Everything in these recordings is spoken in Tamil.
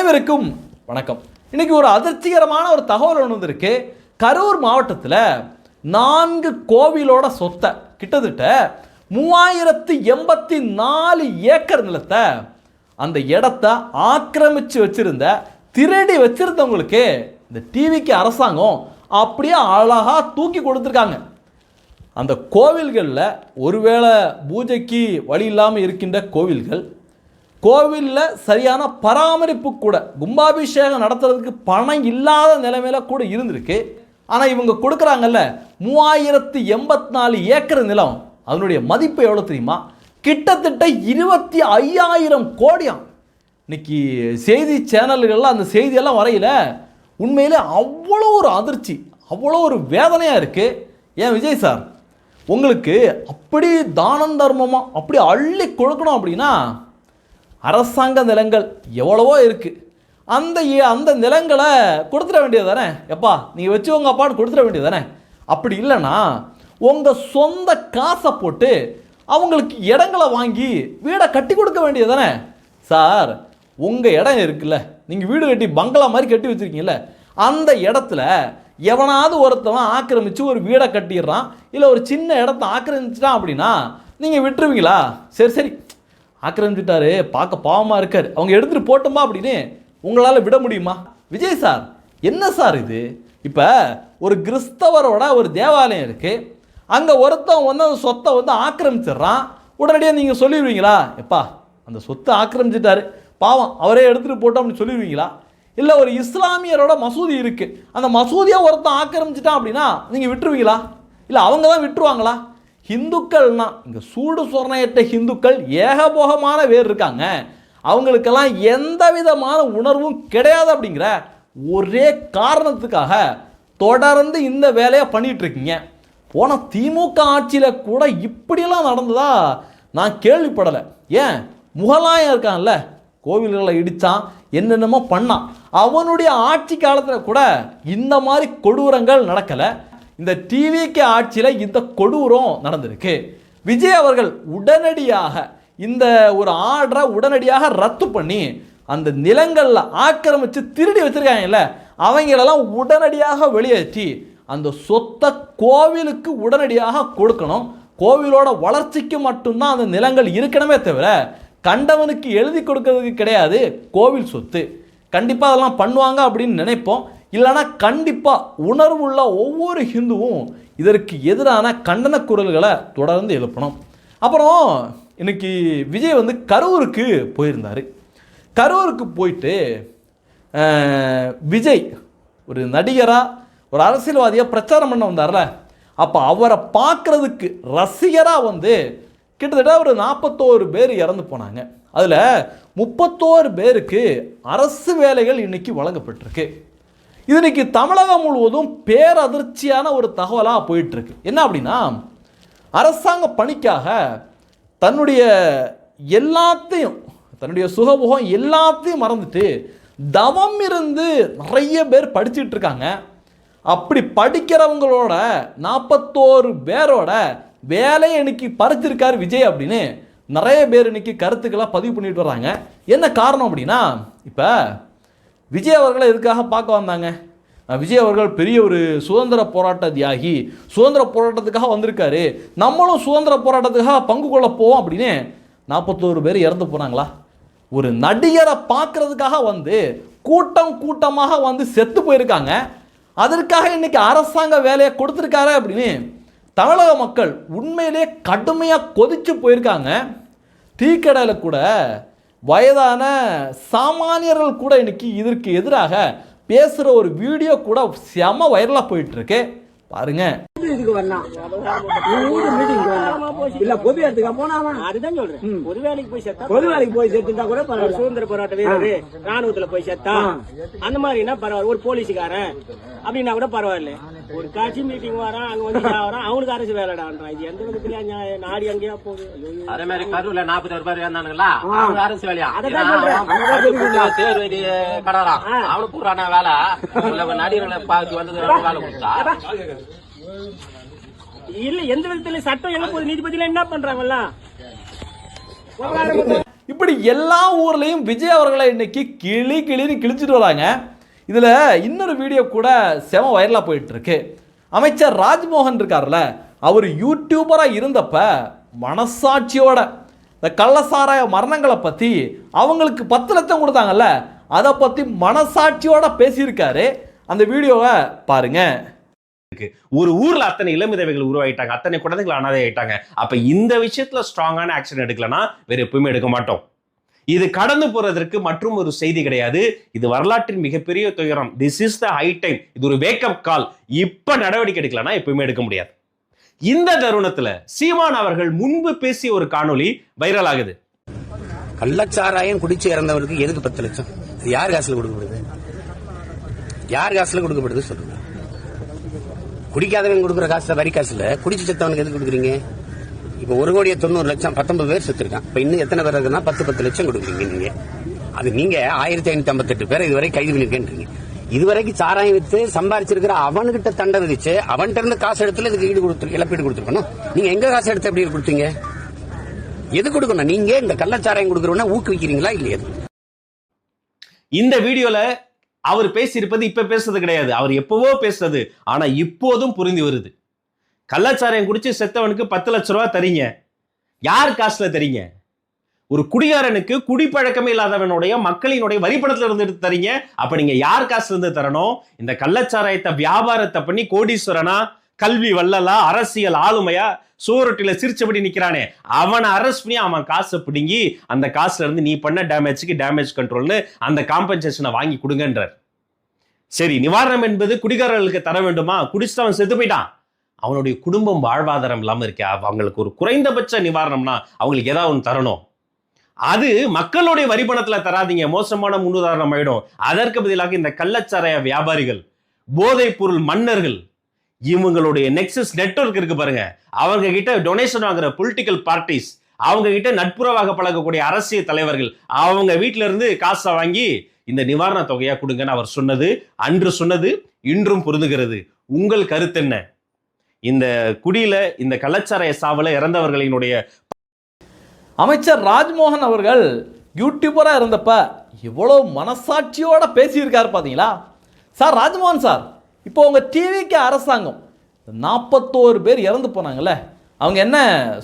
அனைவருக்கும் வணக்கம். இன்னைக்கு ஒரு அதிர்ச்சிகரமான ஒரு தகவல் ஒன்று வந்திருக்கு. கரூர் மாவட்டத்தில் 4 கோவிலோட சொத்தை கிட்டத்தட்ட 3084 ஏக்கர் நிலத்தை அந்த இடத்த ஆக்கிரமிச்சு வச்சிருந்த திருடி வச்சிருந்தவங்களுக்கு இந்த டிவிக்கு அரசாங்கம் அப்படியே அழகா தூக்கி கொடுத்துருக்காங்க. அந்த கோவில்களில் ஒருவேளை பூஜைக்கு வழி இல்லாமல் இருக்கின்ற கோவிலில் சரியான பராமரிப்பு கூட, கும்பாபிஷேகம் நடத்துறதுக்கு பணம் இல்லாத நிலைமையில கூட இருந்திருக்கு. ஆனால் இவங்க கொடுக்குறாங்கல்ல 3084 ஏக்கர் நிலம், அதனுடைய மதிப்பு எவ்வளோ தெரியுமா? கிட்டத்தட்ட 25,000 கோடியாம். இன்னைக்கு செய்தி சேனல்கள்லாம் அந்த செய்தியெல்லாம் வரையில உண்மையிலே அவ்வளோ ஒரு அதிர்ச்சி, அவ்வளோ ஒரு வேதனையாக இருக்குது. ஏன் விஜய் சார், உங்களுக்கு அப்படி தானம் தர்மமாக அப்படி அள்ளி கொடுக்கணும் அப்படின்னா அரசாங்க நிலங்கள் எவ்வளவோ இருக்குது, அந்த நிலங்களை கொடுத்துட வேண்டியது தானே. எப்பா நீங்கள் வச்சுக்கோங்க அப்பான்னு கொடுத்துட வேண்டியது தானே. அப்படி இல்லைன்னா உங்கள் சொந்த காசை போட்டு அவங்களுக்கு இடங்களை வாங்கி வீடை கட்டி கொடுக்க வேண்டியது தானே. சார், உங்கள் இடம் இருக்குல்ல, நீங்கள் வீடு கட்டி பங்களா மாதிரி கட்டி வச்சுருக்கீங்கல்ல, அந்த இடத்துல எவனாவது ஒருத்தவன் ஆக்கிரமித்து ஒரு வீடை கட்டிடுறான், இல்லை ஒரு சின்ன இடத்த ஆக்கிரமிச்சிட்டான் அப்படின்னா நீங்கள் விட்டுருவீங்களா? சரி ஆக்கிரமிச்சுட்டாரு, பார்க்க பாவமாக இருக்காரு, அவங்க எடுத்துகிட்டு போட்டோமா அப்படின்னு உங்களால் விட முடியுமா? விஜய் சார், என்ன சார் இது? இப்போ ஒரு கிறிஸ்தவரோட ஒரு தேவாலயம் இருக்குது, அங்கே ஒருத்தன் வந்து அந்த சொத்தை வந்து ஆக்கிரமிச்சிடுறான், உடனடியாக நீங்கள் சொல்லிடுவீங்களா? எப்பா அந்த சொத்தை ஆக்கிரமிச்சிட்டாரு பாவம், அவரே எடுத்துகிட்டு போட்டோம் அப்படின்னு சொல்லிடுவீங்களா? இல்லை ஒரு இஸ்லாமியரோட மசூதி இருக்குது, அந்த மசூதியாக ஒருத்தன் ஆக்கிரமிச்சிட்டான் அப்படின்னா நீங்கள் விட்டுருவீங்களா? இல்லை அவங்க தான் விட்டுருவாங்களா? ஹிந்துக்கள்னா இங்கே சூடு சொர்ணையற்ற ஹிந்துக்கள் ஏகபோகமான பேர் இருக்காங்க, அவங்களுக்கெல்லாம் எந்த விதமான உணர்வும் கிடையாது அப்படிங்கிற ஒரே காரணத்துக்காக தொடர்ந்து இந்த வேலையை பண்ணிட்டு இருக்கீங்க. போன திமுக ஆட்சியில் கூட இப்படியெல்லாம் நடந்ததா நான் கேள்விப்படலை. ஏன் முகலாயம் இருக்கான்ல, கோவில்களை இடித்தான், என்னென்னமோ பண்ணான், அவனுடைய ஆட்சி காலத்தில் கூட இந்த மாதிரி கொடூரங்கள் நடக்கலை. இந்த டிவிக்கு ஆட்சியில் இந்த கொடூரம் நடந்திருக்கு. விஜய் அவர்கள் உடனடியாக இந்த ஒரு ஆர்டரை உடனடியாக ரத்து பண்ணி அந்த நிலங்களில் ஆக்கிரமித்து திருடி வச்சிருக்காங்கல்ல, அவங்களெல்லாம் உடனடியாக வெளியேற்றி அந்த சொத்தை கோவிலுக்கு உடனடியாக கொடுக்கணும். கோவிலோட வளர்ச்சிக்கு மட்டும்தான் அந்த நிலங்கள் இருக்கணுமே தவிர கண்டவனுக்கு எழுதி கொடுக்கறதுக்கு கிடையாது கோவில் சொத்து. கண்டிப்பாக அதெல்லாம் பண்ணுவாங்க அப்படின்னு நினைப்போம். இல்லைனா கண்டிப்பாக உணர்வுள்ள ஒவ்வொரு ஹிந்துவும் இதற்கு எதிரான கண்டன குரல்களை தொடர்ந்து எழுப்பணும். அப்புறம் இன்னைக்கு விஜய் வந்து கரூருக்கு போயிருந்தார். கரூருக்கு போயிட்டு விஜய் ஒரு நடிகராக ஒரு அரசியல்வாதியாக பிரச்சாரம் பண்ண வந்தார்ல, அப்போ அவரை பார்க்குறதுக்கு ரசிகராக வந்து கிட்டத்தட்ட ஒரு 41 பேர் இறந்து போனாங்க. அதில் 31 பேருக்கு அரசு வேலைகள் இன்னைக்கு வழங்கப்பட்டிருக்கு. இது இன்னைக்கு தமிழகம் முழுவதும் பேரதிர்ச்சியான ஒரு தகவலாக போயிட்டுருக்கு. என்ன அப்படின்னா, அரசாங்க பணிக்காக தன்னுடைய எல்லாத்தையும், தன்னுடைய சுகபோகம் எல்லாத்தையும் மறந்துட்டு தவம் இருந்து நிறைய பேர் படிச்சுட்டு இருக்காங்க. அப்படி படிக்கிறவங்களோட 41 பேரோட வேலையை இன்னைக்கு பறிச்சிருக்கார் விஜய் அப்படின்னு நிறைய பேர் இன்னைக்கு கருத்துக்களை பதிவு பண்ணிட்டு வர்றாங்க. என்ன காரணம் அப்படின்னா, இப்போ விஜய் அவர்களை எதுக்காக பார்க்க வந்தாங்க? விஜய் அவர்கள் பெரிய ஒரு சுதந்திர போராட்ட தியாகி, சுதந்திர போராட்டத்துக்காக வந்திருக்காரு, நம்மளும் சுதந்திர போராட்டத்துக்காக பங்கு கொள்ள போவோம் அப்படின்னு 41 பேர் இறந்து போனாங்களா? ஒரு நடிகரை பார்க்கறதுக்காக வந்து கூட்டமாக வந்து செத்து போயிருக்காங்க. அதற்காக இன்னைக்கு அரசாங்க வேலையை கொடுத்துருக்காரு அப்படின்னு தமிழக மக்கள் உண்மையிலே கடுமையாக கொதிச்சு போயிருக்காங்க. டீ கடையில் கூட வயதான சாமானியர்கள் கூட இன்னைக்கு இதற்கு எதிராக பேசுகிற ஒரு வீடியோ கூட செம வைரலாக போயிட்டு இருக்கு. பாருங்க. இதுக்கு வரலாம் இல்ல பொது இடத்துக்கு போனா அதுதான் சொல்றேன். பொது வேலைக்கு போய் சேர்த்துட்டா கூட பரவாயில்ல. சுதந்திர போராட்ட வீரரு ராணுவத்துல போய் சேர்த்தா அந்த மாதிரினா பரவாயில்ல. ஒரு போலீஸுக்காரன் அப்படின்னா கூட பரவாயில்ல. ஒரு கட்சி மீட்டிங் வரான், அங்க வந்து வரான், அவனுக்கு அரசு வேலைடான்றான். இது எந்த விதத்துல நாடு எங்கேயா போகுது? அதே மாதிரி கரூர்ல 41 பேர் இருந்தானுங்களா, அரசு வேலையா கடறான், அவனு பூரான வேலை நடிகர்களை பார்த்து வந்து வேலை கொடுத்தா இல்ல. எந்த விதத்துல சட்டம் எங்க போகுது? நீதிபதியில என்ன பண்றாங்கல்ல? இப்படி எல்லா ஊர்லேயும் விஜய் அவர்களை இன்னைக்கு கிளின்னு கிழிச்சிட்டு வராங்க. இதில் இன்னொரு வீடியோ கூட செம வைரலாக போயிட்டுருக்கு. அமைச்சர் ராஜ்மோகன் இருக்கார்ல, அவர் யூடியூபராக இருந்தப்ப மனசாட்சியோட இந்த கள்ளசாராய மரணங்களை பற்றி அவங்களுக்கு 10 லட்சம் கொடுத்தாங்கல்ல, அதை பற்றி மனசாட்சியோட பேசியிருக்காரு. அந்த வீடியோவை பாருங்க. ஒரு ஊர்ல அத்தனை இளம் விதவைகள் உருவாயிட்டாங்க, அத்தனை குழந்தைகள் அனாதை ஆயிட்டாங்க. அப்ப இந்த விஷயத்துல ஸ்ட்ராங்கான ஆக்ஷன் எடுக்கலனா வேற எப்பவுமே எடுக்க மாட்டோம். இது கடந்து போறதற்கு மற்றும் ஒரு செய்தி கிடையாது. இது வரலாற்றின் மிகப்பெரிய துயரம். This is the high time. இது ஒரு வேக்கப் கால். இப்ப நடவடிக்கை எடுக்கலனா எப்பவுமே எடுக்க முடியாது. இந்த தருணத்துல சீமான் அவர்கள் முன்பு பேசிய ஒரு காணொளி வைரல் ஆகுது. கள்ளச்சாராயம் குடிச்சு இறந்தவருக்கு எதுக்கு 10 லட்சம்? யார் காசுல கொடுக்கப்படுது? யார் காசுல கொடுக்கப்படுது சொல்லுங்க. குடிக்காதவன் கொடுக்குற காசு வரி காசுல, குடிச்சு செத்தவனுக்கு எதுக்கு கொடுக்குறீங்க? இப்ப 1,90,00,000 19 பேர் செத்துருக்கான். இப்ப இன்னும் எத்தனை பேர் இருக்குன்னா 10 லட்சம் கொடுக்குறீங்க நீங்க. அது நீங்க 1558 பேரை இதுவரை கைது பண்ணிருக்கேன்றீங்க. இதுவரைக்கும் சாராயம் வித்து சம்பாதிச்சிருக்கிற அவன்கிட்ட தண்டை விதிச்சு அவன்கிட்ட இருந்து காசு எடுத்துல இதுக்கு இழப்பீடு கொடுத்துருக்கணும். நீங்க எங்க காசு எடுத்து எப்படி கொடுத்தீங்க? எது கொடுக்கணும்? நீங்க இந்த கள்ளச்சாராயம் கொடுக்கறவனா ஊக்குவிக்கிறீங்களா இல்லையா? இந்த வீடியோல அவர் பேசியிருப்பது இப்ப பேசுறது கிடையாது, அவர் எப்பவோ பேசுறது. ஆனா இப்போதும் புரிந்து வருது. கள்ளச்சாராயம் குடிச்சு செத்தவனுக்கு 10 லட்சம் ரூபாய் தரீங்க. யார் காசுல தரீங்க? ஒரு குடிகாரனுக்கு குடிப்பழக்கமே இல்லாதவனுடைய மக்களினுடைய வரிப்பணத்துல இருந்து எடுத்து தரீங்க. அப்ப நீங்க யார் காசுல இருந்து தரணும்? இந்த கள்ளச்சாராயத்தை வியாபாரத்தை பண்ணி கோடீஸ்வரனா, கல்வி வல்லலா, அரசியல் ஆளுமையா, சோரட்டில சிரிச்சபடி நிக்கிறானே, அவனை அரெஸ்ட் பண்ணி அவன் காசை பிடுங்கி அந்த காசுல இருந்து நீ பண்ண டேமேஜ்க்கு டேமேஜ் கண்ட்ரோல்னு அந்த காம்பன்சேஷனை வாங்கி கொடுங்கன்றார். சரி, நிவாரணம் என்பது குடிகாரர்களுக்கு தர வேண்டுமா? குடிச்சுட்டு அவன் செத்து போயிட்டான், அவனுடைய குடும்பம் வாழ்வாதாரம் இல்லாம இருக்கா, அவங்களுக்கு ஒரு குறைந்தபட்ச நிவாரணம்னா அவங்களுக்கு ஏதாவது ஒன்று தரணும். அது மக்களுடைய வரிப்பணத்துல தராதீங்க, மோசமான முன்னுதாரணம் ஆயிடும். அதற்கு பதிலாக இந்த கள்ளச்சாராய வியாபாரிகள், போதைப் பொருள் மன்னர்கள், இவங்களுடைய நெக்ஸஸ் நெட்வொர்க் இருக்கு பாருங்க, அவங்க கிட்ட டொனேஷன் வாங்குற பொலிட்டிக்கல் பார்ட்டிஸ், அவங்க கிட்ட நட்புறவாக பழகக்கூடிய அரசியல் தலைவர்கள், அவங்க வீட்டில இருந்து காசை வாங்கி இந்த நிவாரண தொகையா கொடுங்கன்னு அவர் சொன்னது, அன்று சொன்னது இன்றும் பொருந்துகிறது. உங்கள் கருத்து என்ன? இந்த குடியில இந்த கள்ளச்சாராய சாவல இறந்தவர்களினுடைய அமைச்சர் ராஜ்மோகன் அவர்கள் யூடியூபராக இருந்தப்ப எவ்வளோ மனசாட்சியோட பேசியிருக்காரு பார்த்தீங்களா? சார் ராஜ்மோகன் சார், இப்போ உங்கள் டிவிக்கு அரசாங்கம் 41 பேர் இறந்து போனாங்கல்ல, அவங்க என்ன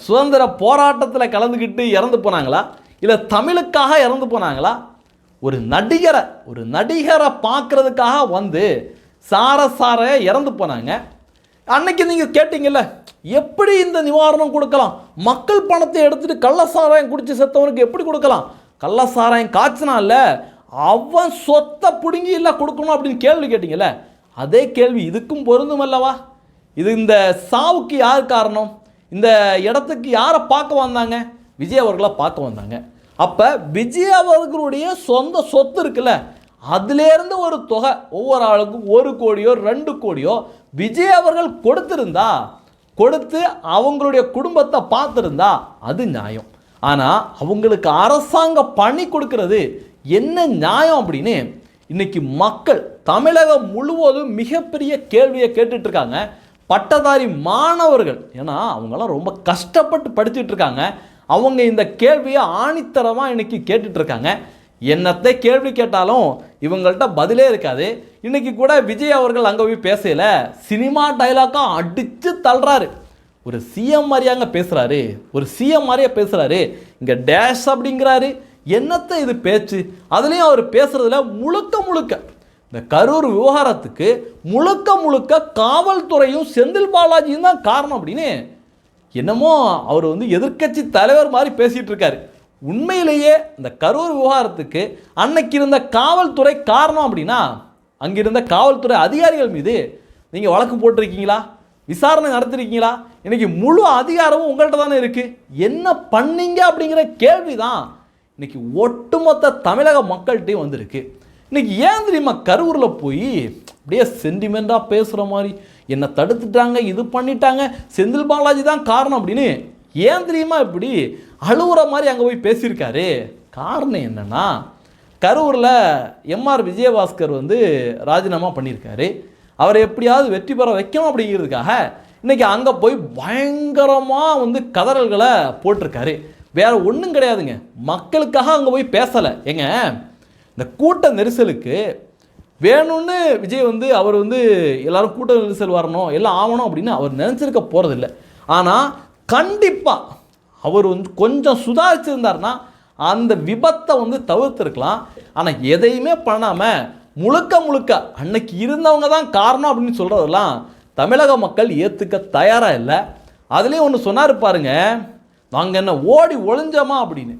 சுதந்திர போராட்டத்தில் கலந்துக்கிட்டு இறந்து போனாங்களா, இல்லை தமிழுக்காக இறந்து போனாங்களா? ஒரு நடிகரை பார்க்கறதுக்காக வந்து சார இறந்து போனாங்க. அன்னைக்கு நீங்கள் கேட்டீங்கல்ல, எப்படி இந்த நிவாரணம் கொடுக்கலாம்? மக்கள் பணத்தை எடுத்துட்டு கள்ளசாராயம் குடிச்சு செத்தவனுக்கு எப்படி கொடுக்கலாம்? கள்ளசாராயம் காய்ச்சினா இல்ல, அவன் சொத்தை பிடுங்கி இல்லை கொடுக்கணும் அப்படின்னு கேள்வி கேட்டீங்கல்ல, அதே கேள்வி இதுக்கும் பொருந்தும் அல்லவா? இது இந்த சாவுக்கு யார் காரணம்? இந்த இடத்துக்கு யாரை பார்க்க வந்தாங்க? விஜய் அவர்களை பார்க்க வந்தாங்க. அப்போ விஜய் அவர்களுடைய சொந்த சொத்து இருக்குல்ல, அதுலேருந்து ஒரு தொகை ஒவ்வொரு ஆளுக்கும் 1 கோடியோ 2 கோடியோ விஜய் அவர்கள் கொடுத்து அவங்களுடைய குடும்பத்தை பார்த்துருந்தா அது நியாயம். ஆனால் அவங்களுக்கு அரசாங்க பணி கொடுக்கறது என்ன நியாயம் அப்படின்னு இன்னைக்கு மக்கள் தமிழகம் முழுவதும் மிகப்பெரிய கேள்வியை கேட்டுட்டு இருக்காங்க. பட்டதாரி மாணவர்கள், ஏன்னா அவங்களாம் ரொம்ப கஷ்டப்பட்டு படிச்சுட்டு இருக்காங்க, அவங்க இந்த கேள்வியை ஆணித்தரமாக இன்னைக்கு கேட்டுட்டு இருக்காங்க. என்னத்தை கேள்வி கேட்டாலும் இவங்கள்ட்ட பதிலே இருக்காது. இன்னைக்கு கூட விஜய் அவர்கள் அங்கே போய் பேசல, சினிமா டைலாக்காக அடித்து தள்ளுறாரு. ஒரு சிஎம் மாதிரியாங்க பேசுகிறாரு, ஒரு சிஎம் மாதிரியே பேசுகிறாரு, இங்கே டேஷ் அப்படிங்கிறாரு. என்னத்தை இது பேச்சு? அதுலேயும் அவர் பேசுகிறதுல முழுக்க இந்த கரூர் விவகாரத்துக்கு முழுக்க காவல்துறையும் செந்தில் பாலாஜியும் தான் காரணம் அப்படின்னு என்னமோ அவர் வந்து எதிர்க்கட்சி தலைவர் மாதிரி பேசிகிட்டு இருக்காரு. உண்மையிலேயே இந்த கரூர் விவகாரத்துக்கு அன்னைக்கு இருந்த காவல்துறை காரணம் அப்படின்னா, அங்கிருந்த காவல்துறை அதிகாரிகள் மீது நீங்கள் வழக்கு போட்டிருக்கீங்களா? விசாரணை நடத்திருக்கீங்களா? இன்னைக்கு முழு அதிகாரமும் உங்கள்கிட்ட தானே இருக்கு. என்ன பண்ணீங்க அப்படிங்கிற கேள்வி தான் இன்னைக்கு ஒட்டுமொத்த தமிழக மக்கள்கிட்டையும் வந்திருக்கு. இன்னைக்கு ஏன் தெரியுமா கரூரில் போய் அப்படியே சென்டிமெண்ட்டாக பேசுகிற மாதிரி என்னை தடுத்துட்டாங்க, இது பண்ணிட்டாங்க, செந்தில் பாலாஜி தான் காரணம் அப்படின்னு ஏன் தெரியுமா இப்படி அழுகுற மாதிரி அங்கே போய் பேசியிருக்காரு? காரணம் என்னன்னா, கரூரில் எம்ஆர் விஜயபாஸ்கர் வந்து ராஜினாமா பண்ணியிருக்காரு. அவரை எப்படியாவது வெற்றி பெற வைக்கணும் அப்படிங்கிறதுக்காக இன்றைக்கி அங்கே போய் பயங்கரமாக வந்து கதறல்களை போட்டிருக்காரு. வேற ஒன்றும் கிடையாதுங்க. மக்களுக்காக அங்கே போய் பேசலை. ஏங்க இந்த கூட்ட நெரிசலுக்கு வேணும்னு விஜய் வந்து அவர் வந்து எல்லாரும் கூட்ட நெரிசல் வரணும் எல்லாம் ஆகணும் அப்படின்னு அவர் நினச்சிருக்க போகிறதில்ல. ஆனால் கண்டிப்பாக அவர் வந்து கொஞ்சம் சுதாரிச்சிருந்தார்னா அந்த விபத்தை வந்து தவிர்த்துருக்கலாம். ஆனால் எதையுமே பண்ணாமல் முழுக்க முழுக்க அன்னைக்கு இருந்தவங்க தான் காரணம் அப்படின்னு சொல்கிறதெல்லாம் தமிழக மக்கள் ஏற்றுக்க தயாராக இல்லை. அதுலேயும் ஒன்று சொன்னார் பாருங்க, நாங்கள் என்ன ஓடி ஒளிஞ்சோமா அப்படின்னு.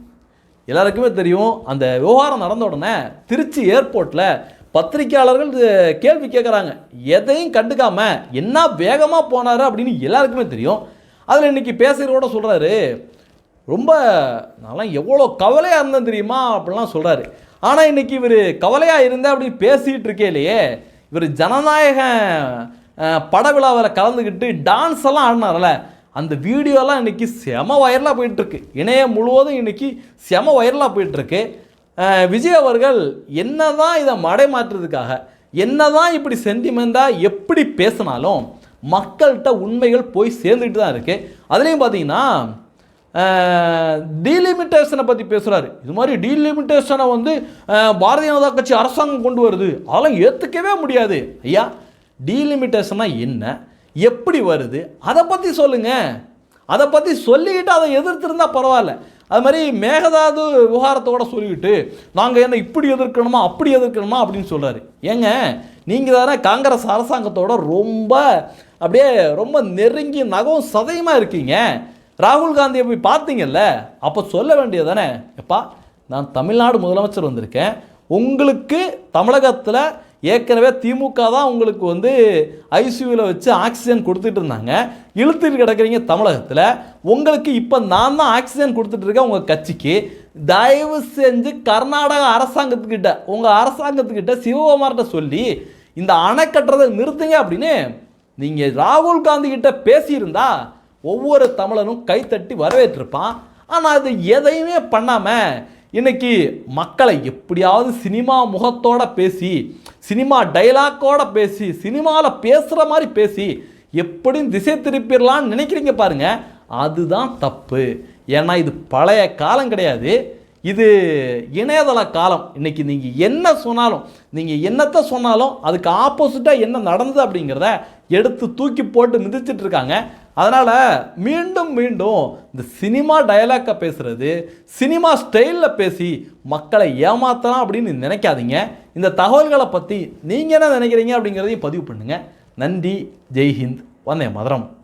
எல்லாருக்குமே தெரியும் அந்த விவகாரம் நடந்த உடனே திருச்சி ஏர்போர்ட்டில் பத்திரிக்கையாளர்கள் கேள்வி கேட்குறாங்க. எதையும் கண்டுக்காம என்ன வேகமாக போனார் அப்படின்னு எல்லாருக்குமே தெரியும். அதில் இன்றைக்கி பேசுகிறோட சொல்கிறாரு, ரொம்ப நான்லாம் எவ்வளோ கவலையாக இருந்தேன் தெரியுமா அப்படிலாம் சொல்கிறாரு. ஆனால் இன்றைக்கி இவர் கவலையாக இருந்தேன் அப்படின்னு பேசிகிட்டு இருக்கேலையே, இவர் ஜனநாயக பட விழாவில் கலந்துக்கிட்டு டான்ஸ் எல்லாம் ஆடினார்ல, அந்த வீடியோலாம் இன்றைக்கி செம வைரலாக போயிட்டுருக்கு. இணையம் முழுவதும் இன்றைக்கி செம வைரலாக போயிட்டுருக்கு. விஜய் அவர்கள் என்ன தான் இதை மடை மாற்றுறதுக்காக என்ன தான் இப்படி சென்டிமெண்ட்டாக எப்படி பேசினாலும் மக்கள்கிட்ட உண்மைகள் போய் சேர்ந்துக்கிட்டு தான் இருக்குது. அதுலேயும் பார்த்தீங்கன்னா டீலிமிட்டேஷனை பற்றி பேசுகிறாரு. இது மாதிரி டீலிமிட்டேஷனை வந்து பாரதிய ஜனதா கட்சி அரசாங்கம் கொண்டு வருது, அதெல்லாம் ஏற்றுக்கவே முடியாது. ஐயா, டீலிமிட்டேஷனா என்ன, எப்படி வருது, அதை பற்றி சொல்லுங்கள். அதை பற்றி சொல்லிக்கிட்டு அதை எதிர்த்திருந்தா பரவாயில்ல. அது மாதிரி மேகதாது விவகாரத்தோட சொல்லிக்கிட்டு நாங்கள் என்ன இப்படி எதிர்க்கணுமா அப்படி எதிர்க்கணுமா அப்படின்னு சொல்கிறாரு. ஏங்க, நீங்கள் தானே காங்கிரஸ் அரசாங்கத்தோட ரொம்ப நெருங்கி நகவும் சதையுமா இருக்கீங்க. ராகுல் காந்தியை போய் பார்த்தீங்கல்ல, அப்போ சொல்ல வேண்டியது தானே, எப்பா நான் தமிழ்நாடு முதலமைச்சர் வந்திருக்கேன், உங்களுக்கு தமிழகத்தில் ஏற்கனவே திமுக தான் உங்களுக்கு வந்து ஐசியூவில் வச்சு ஆக்சிஜன் கொடுத்துட்டு இருந்தாங்க, இழுத்துட்டு கிடக்கிறீங்க தமிழகத்தில், உங்களுக்கு இப்போ நான் தான் ஆக்சிஜன் கொடுத்துட்ருக்கேன் உங்கள் கட்சிக்கு, தயவு செஞ்சு கர்நாடக அரசாங்கத்துக்கிட்ட உங்கள் அரசாங்கத்துக்கிட்ட சிவகுமார்கிட்ட சொல்லி இந்த அணை கட்டுறதை நிறுத்துங்க அப்படின்னு நீங்கள் ராகுல் காந்தி கிட்ட பேசியிருந்தா ஒவ்வொரு தமிழனும் கைத்தட்டி வரவேற்றிருப்பான். ஆனால் அது எதையுமே பண்ணாமல் இன்னைக்கு மக்களை எப்படியாவது சினிமா முகத்தோட பேசி, சினிமா டைலாக்கோட பேசி, சினிமாவில் பேசுகிற மாதிரி பேசி எப்படியும் திசை திருப்பிடலான்னு நினைக்கிறீங்க பாருங்க, அதுதான் தப்பு. ஏன்னா இது பழைய காலம் கிடையாது, இது இணையதள காலம். இன்றைக்கி நீங்கள் என்ன சொன்னாலும், நீங்கள் என்னத்தை சொன்னாலும் அதுக்கு ஆப்போசிட்டாக என்ன நடந்தது அப்படிங்கிறத எடுத்து தூக்கி போட்டு மிதிச்சிட்டு இருக்காங்க. அதனால் மீண்டும் மீண்டும் இந்த சினிமா டயலாக்கை பேசுகிறது, சினிமா ஸ்டைலில் பேசி மக்களை ஏமாற்றலாம் அப்படின்னு நினைக்காதீங்க. இந்த தகவல்களை பற்றி நீங்கள் என்ன நினைக்கிறீங்க அப்படிங்கிறதையும் பதிவு பண்ணுங்கள். நன்றி. ஜெய்ஹிந்த். வந்தே மதுரம்.